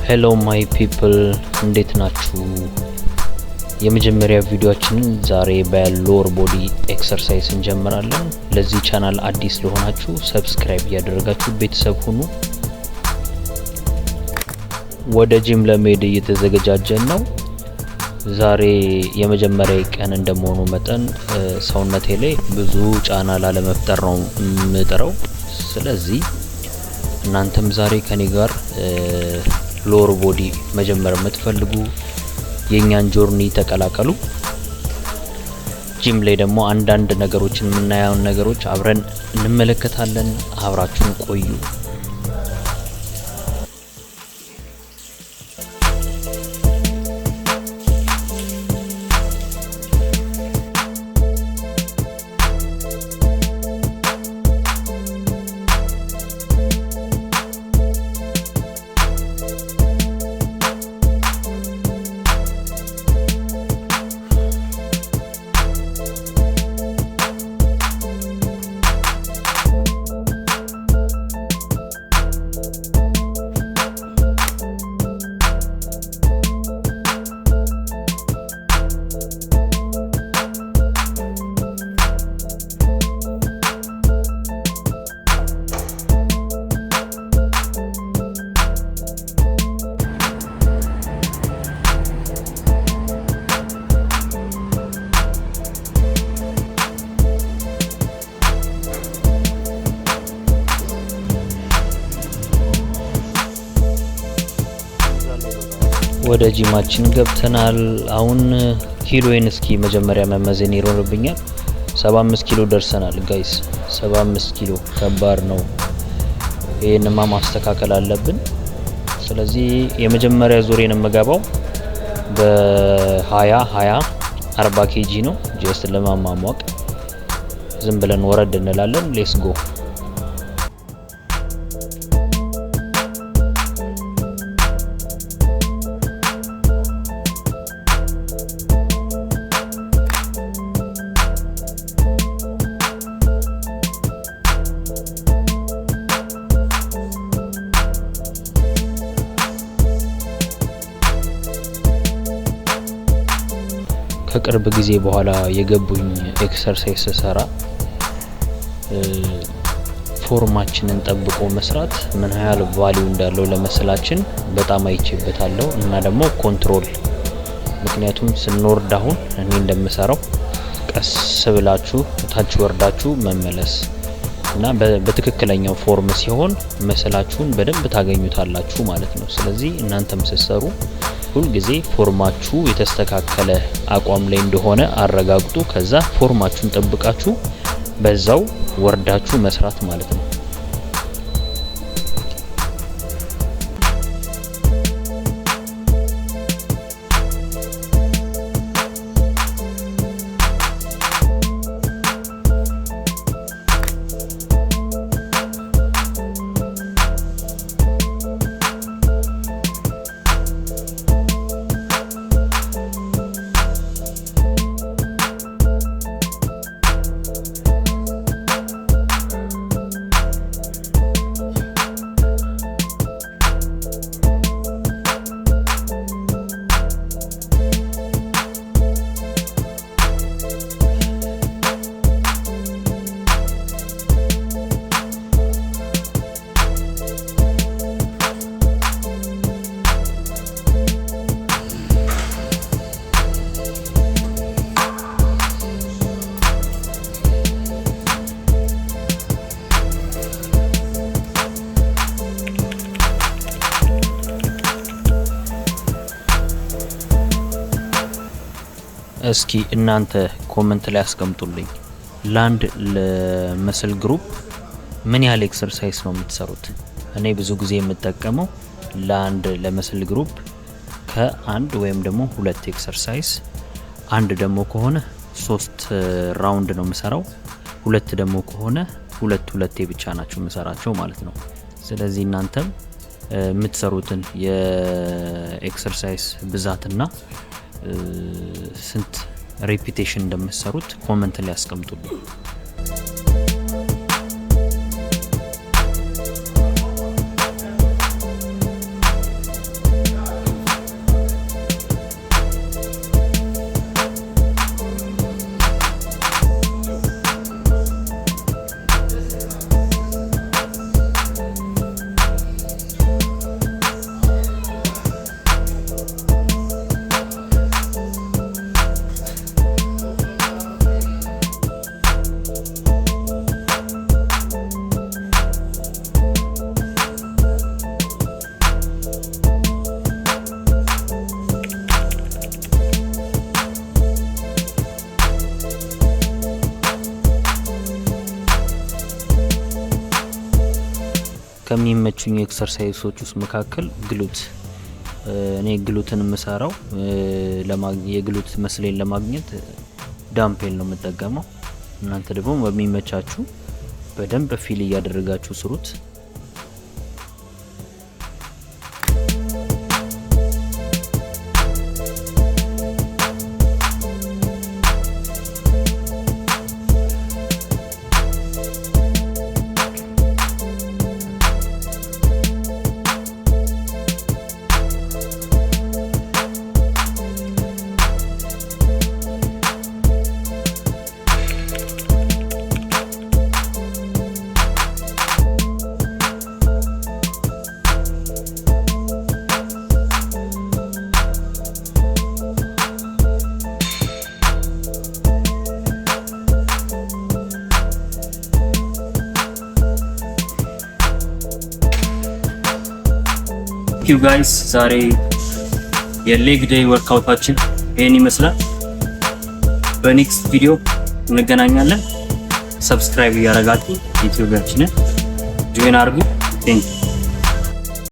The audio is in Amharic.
Hello my people, እንዴት ናችሁ? የመጀመሪያ ቪዲዮአችንን ዛሬ በሎወር ቦዲ ኤክሰርሳይዝ እንጀምራለን። ለዚህ ቻናል አዲስ ለሆናችሁ ሰብስክራይብ ያደረጋችሁ ቤተሰብ ሁኑ። ወደ ጂም ለመሄድ እየተዘጋጀን ነው። ዛሬ የመጀመሪያ ቀን እንደመሆኑ መጠን ሰውነቴ ላይ ብዙ ጫና ላለመፍጠር ነው የምጥረው። ስለዚህ እናንተም ዛሬ ከኔ ጋር ሎወር ቦዲ መጀመር የምትፈልጉ የኛን ጆርኒ ተቀላቀሉ። ጂም ላይ ደግሞ አንዳንድ ነገሮችን የምናያውን ነገሮች አብረን እንመለከታለን። አብራችሁን ቆዩ። ወደ ጂማችን ገብተናል። አሁን ኪሎዬን እስኪ መጀመሪያ መመዘን ይኖርብኛል። 75 ኪሎ ደርሰናል ጋይስ። 75 ኪሎ ከባድ ነው። ይሄንማ ማስተካከል አለብን። ስለዚህ የመጀመሪያ ዙሬን የምገባው በ20 40 ኬጂ ነው። ጀስት ለማሟሟቅ ዝም ብለን ወረድ እንላለን። ሌትስ ጎ። ከቅርብ ጊዜ በኋላ የገቡኝ ኤክሰርሳይዝ ሰራ ፎርማችንን ጠብቆ መስራት ምን ያህል ቫልዩ እንዳለው ለመስላችን በጣም አይቼበታለሁ። እና ደግሞ ኮንትሮል፣ ምክንያቱም ስንወርድ አሁን እኔ እንደምሰራው ቀስ ብላችሁ ታች ወርዳችሁ መመለስ እና በትክክለኛው ፎርም ሲሆን መስላችሁን በደንብ ታገኙታላችሁ ማለት ነው። ስለዚህ እናንተም ስትሰሩ ሁሉ ጊዜ ፎርማችሁ የተስተካከለ አቋም ላይ እንደሆነ አረጋግጡ። ከዛ ፎርማችሁን ጠብቃችሁ በዛው ወርዳችሁ መስራት ማለት ነው። እስኪ እናንተ ኮሜንት ላይ አስቀምጡልኝ። ላንድ ለመስል ግሩፕ ምን ያህል ኤክሰርሳይዝ ነው የምትሰሩት? እኔ ብዙ ጊዜ የምጠቀመው ላንድ ለመስል ግሩፕ ከአንድ ወይም ደግሞ 2 ኤክሰርሳይዝ፣ አንድ ደግሞ ከሆነ 3 ራውንድ ነው የምሰራው፣ 2 ደግሞ ከሆነ 2 ብቻ ናቸው የምሰራቸው ማለት ነው። ስለዚህ እናንተም የምትሰሩትን የኤክሰርሳይዝ ብዛትና ስንት ሪፒቴሽን እንደምትሰሩት ኮሜንት ላይ አስቀምጡልኝ። ከሚመቹኝ ኤክሰርሳይሶች ውስጥ መካከል ግሉት እኔ ግሉትን የምሰራው የግሉት መስሌን ለማግኘት ዳምፔል ነው የምጠቀመው። እናንተ ደግሞ በሚመቻችሁ በደንብ ፊል እያደረጋችሁ ስሩት። ዩ ጋይስ ዛሬ የሌግ ዴይ ወርክአውታችን ይሄን ይመስላል። በኔክስት ቪዲዮ እንገናኛለን። ሰብስክራይብ እያደረጋችሁ ዩቲዩባችንን ጆይን አድርጉ። ቴንክ ዩ